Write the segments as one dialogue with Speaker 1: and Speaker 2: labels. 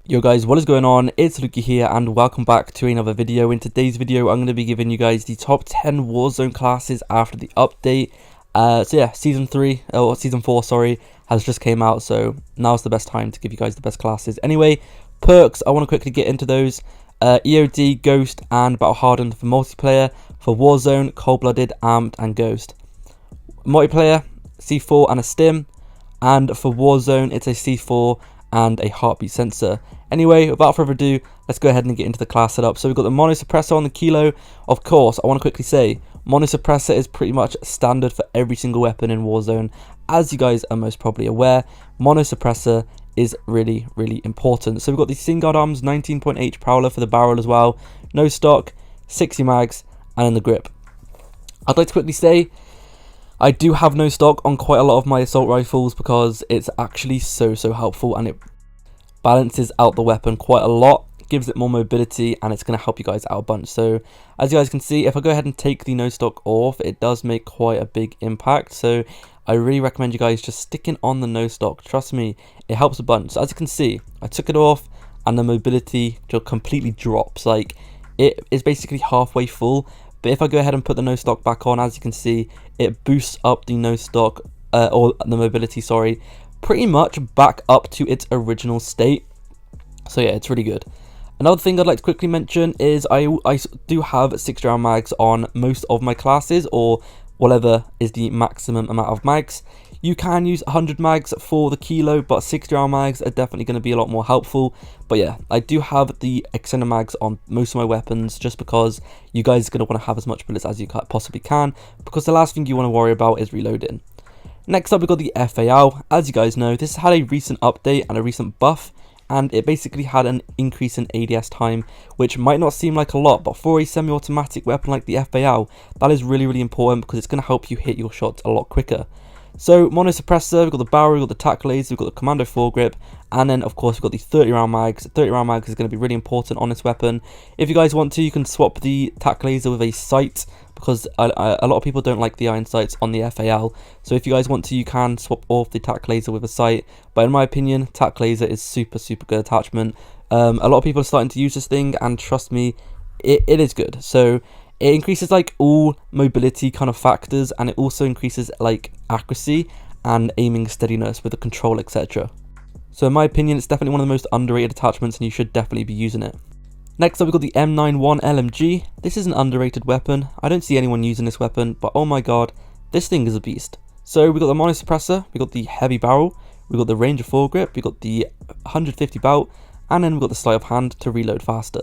Speaker 1: Yo guys, what is going on? It's Luki here and welcome back to another video. In today's video, I'm going to be giving you guys the top 10 Warzone classes after the update. So yeah, Season 4, sorry, has just came out, so now's the best time to give you guys the best classes. Anyway, perks, I want to quickly get into those. EOD, Ghost, and Battle Hardened for multiplayer. For Warzone, Cold-Blooded, Armed, and Ghost. Multiplayer, C4 and a Stim. And for Warzone, it's a C4 and a heartbeat sensor. Anyway, without further ado, let's go ahead and get into the class setup. So we've got the mono suppressor on the kilo. Of course, I want to quickly say, mono suppressor is pretty much standard for every single weapon in Warzone. As you guys are most probably aware, mono suppressor is really important. So we've got the Singard Arms 19.8 Prowler for the barrel as well. No stock, 60 mags, and in the grip. I'd like to quickly say, I do have no stock on quite a lot of my assault rifles because it's actually so helpful and it balances out the weapon quite a lot, gives it more mobility, and it's going to help you guys out a bunch. So as you guys can see, if I go ahead and take the no stock off, it does make quite a big impact. So I really recommend you guys just sticking on the no stock. Trust me, it helps a bunch. So as you can see, I took it off and the mobility just completely drops. Like, it is basically halfway full. But if I go ahead and put the no stock back on, as you can see, it boosts up the no stock, or the mobility, sorry, pretty much back up to its original state. So yeah, it's really good. Another thing I'd like to quickly mention is I do have 60 round mags on most of my classes, or whatever is the maximum amount of mags. You can use 100 mags for the kilo, but 60 round mags are definitely going to be a lot more helpful. But yeah, I do have the extended mags on most of my weapons just because you guys are going to want to have as much bullets as you possibly can, because the last thing you want to worry about is reloading. Next up, we've got the FAL. As you guys know, this had a recent update and a recent buff, and it basically had an increase in ADS time, which might not seem like a lot, but for a semi-automatic weapon like the FAL, that is really important because it's going to help you hit your shots a lot quicker. So mono suppressor, we've got the barrel, we've got the tac laser, we've got the commando foregrip, and then of course we've got the 30 round mags. 30 round mags is going to be really important on this weapon. If you guys want to, you can swap the tac laser with a sight, because a lot of people don't like the iron sights on the FAL. So if you guys want to, you can swap off the tac laser with a sight. But in my opinion, tac laser is super good attachment. A lot of people are starting to use this thing, and trust me, it is good. So it increases like all mobility kind of factors, and it also increases like accuracy and aiming steadiness with the control, etc. So in my opinion, it's definitely one of the most underrated attachments, and you should definitely be using it. Next up, we've got the M9 One Lmg. This is an underrated weapon. I don't see anyone using this weapon, but oh my god, this thing is a beast. So we've got the mono suppressor, we've got the heavy barrel, we've got the ranger foregrip, we've got the 150 bout, and then we've got the sleight of hand to reload faster.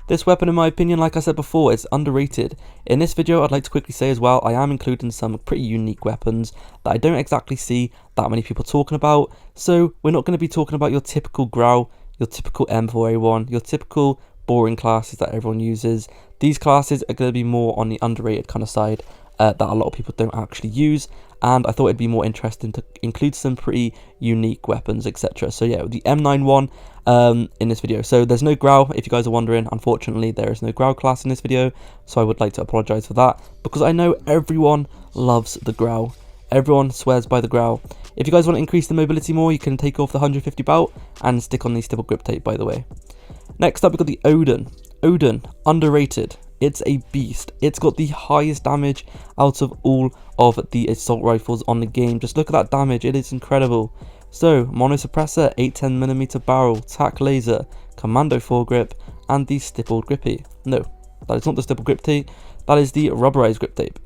Speaker 1: This weapon, in my opinion, like I said before, is underrated. In this video, I'd like to quickly say as well, I am including some pretty unique weapons that I don't exactly see that many people talking about. So we're not going to be talking about your typical Grau, your typical M4A1, your typical boring classes that everyone uses. These classes are going to be more on the underrated kind of side that a lot of people don't actually use, and I thought it'd be more interesting to include some pretty unique weapons, etc. So yeah, the M91 in this video. So there's no Grau, if you guys are wondering. Unfortunately, there is no Grau class in this video, so I would like to apologize for that, because I know everyone loves the Grau. Everyone swears by the Grau. If you guys want to increase the mobility more, you can take off the 150 bout and stick on the stipple grip tape, by the way. Next up, we've got the Odin. Odin, underrated. It's a beast. It's got the highest damage out of all of the assault rifles on the game. Just look at that damage. It is incredible. So, mono suppressor, 810mm barrel, tac laser, commando foregrip, and the stippled grippy. No, that is not the stippled grip tape. That is the rubberized grip tape.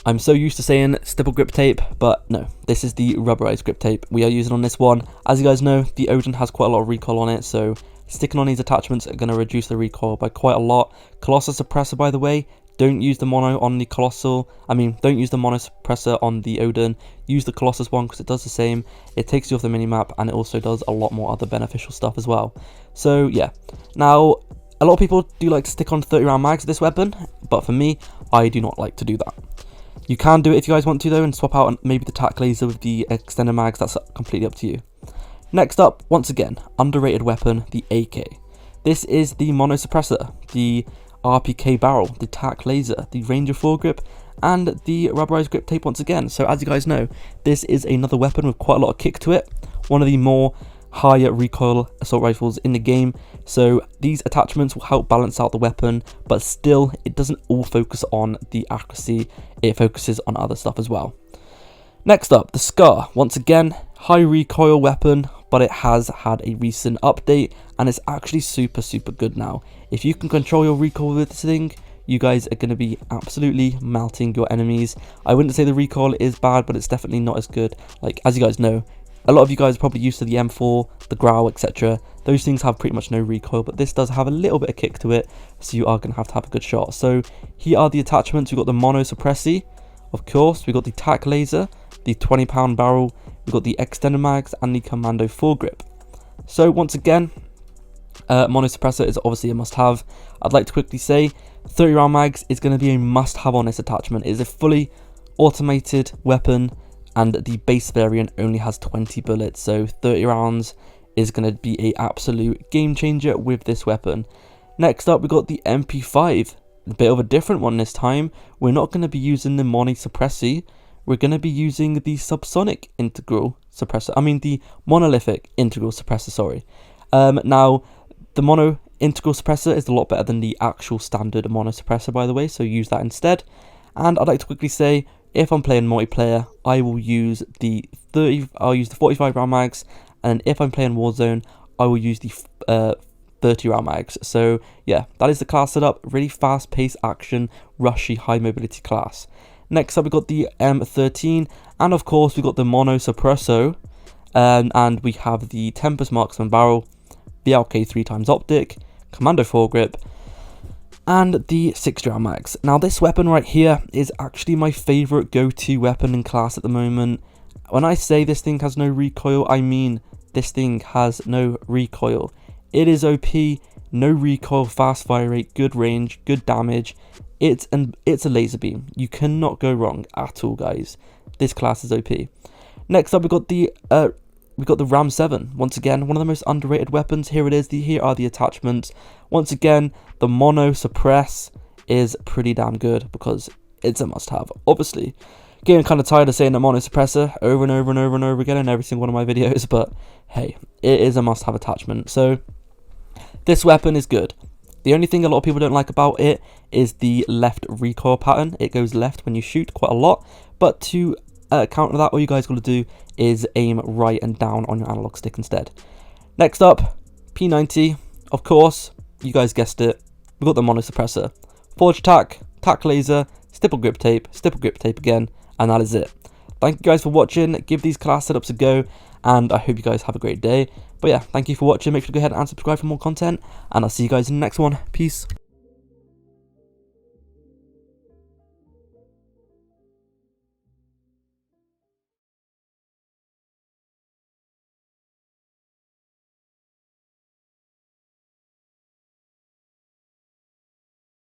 Speaker 1: I'm so used to saying stipple grip tape, but no, this is the rubberized grip tape we are using on this one. As you guys know, the Odin has quite a lot of recoil on it, so sticking on these attachments are going to reduce the recoil by quite a lot. Colossal suppressor, by the way, don't use the mono on the don't use the mono suppressor on the Odin. Use the Colossus one because it does the same. It takes you off the minimap, and it also does a lot more other beneficial stuff as well. So yeah, now a lot of people do like to stick on 30 round mags of this weapon, but for me, I do not like to do that. You can do it if you guys want to though, and swap out maybe the tac laser with the extended mags. That's completely up to you. Next up, once again, underrated weapon, the AK. This is the mono suppressor, the RPK barrel, the tac laser, the ranger foregrip, and the rubberized grip tape once again. So as you guys know, this is another weapon with quite a lot of kick to it. One of the more higher recoil assault rifles in the game, so these attachments will help balance out the weapon, but still it doesn't all focus on the accuracy, it focuses on other stuff as well. Next up, the Scar. Once again, high recoil weapon, but it has had a recent update and it's actually super good now. If you can control your recoil with this thing, you guys are going to be absolutely melting your enemies. I wouldn't say the recoil is bad, but it's definitely not as good. Like, as you guys know, a lot of you guys are probably used to the M4, the Growl, etc. Those things have pretty much no recoil, but this does have a little bit of kick to it, so you are going to have a good shot. So here are the attachments. We've got the Mono Suppressi, of course. We've got the Tac Laser, the 20-pound barrel, we've got the extended mags, and the Commando foregrip. So once again, Mono Suppressor is obviously a must-have. I'd like to quickly say 30 round mags is going to be a must-have on this attachment. It is a fully automated weapon, and the base variant only has 20 bullets, so 30 rounds is going to be an absolute game changer with this weapon. Next up, we got the MP5, a bit of a different one this time. We're not going to be using the Mono Suppressi, we're going to be using the subsonic integral suppressor, the monolithic integral suppressor, sorry. Now, the mono integral suppressor is a lot better than the actual standard mono suppressor, by the way, so use that instead. And I'd like to quickly say, if I'm playing multiplayer, I will use the 45 round mags, and if I'm playing Warzone, I will use the 30 round mags. So yeah, that is the class setup. Really fast paced action, rushy, high mobility class. Next up, we got the M13, and of course we got the Mono Suppresso, and we have the Tempest Marksman barrel, the LK 3x optic, Commando foregrip, and the 60 round mags. Now this weapon right here is actually my favourite go-to weapon in class at the moment. When I say this thing has no recoil, I mean this thing has no recoil. It is OP, no recoil, fast fire rate, good range, good damage. It's a laser beam. You cannot go wrong at all, guys. This class is OP. Next up, we got the Ram 7. Once again, one of the most underrated weapons. Here it is. Here are the attachments. Once again, the Mono Suppress is pretty damn good because it's a must-have. Obviously, getting kind of tired of saying the Mono Suppressor over and over and over and over again in every single one of my videos, but hey, it is a must-have attachment. So this weapon is good. The only thing a lot of people don't like about it is the left recoil pattern. It goes left when you shoot quite a lot, but to counter that, all you guys got to do is aim right and down on your analog stick instead. Next up, P90. Of course, you guys guessed it. We've got the Mono Suppressor, Forge Tac, Tac Laser, Stipple Grip Tape again, and that is it. Thank you guys for watching. Give these class setups a go, and I hope you guys have a great day. But yeah, thank you for watching. Make sure to go ahead and subscribe for more content, and I'll see you guys in the next one. Peace.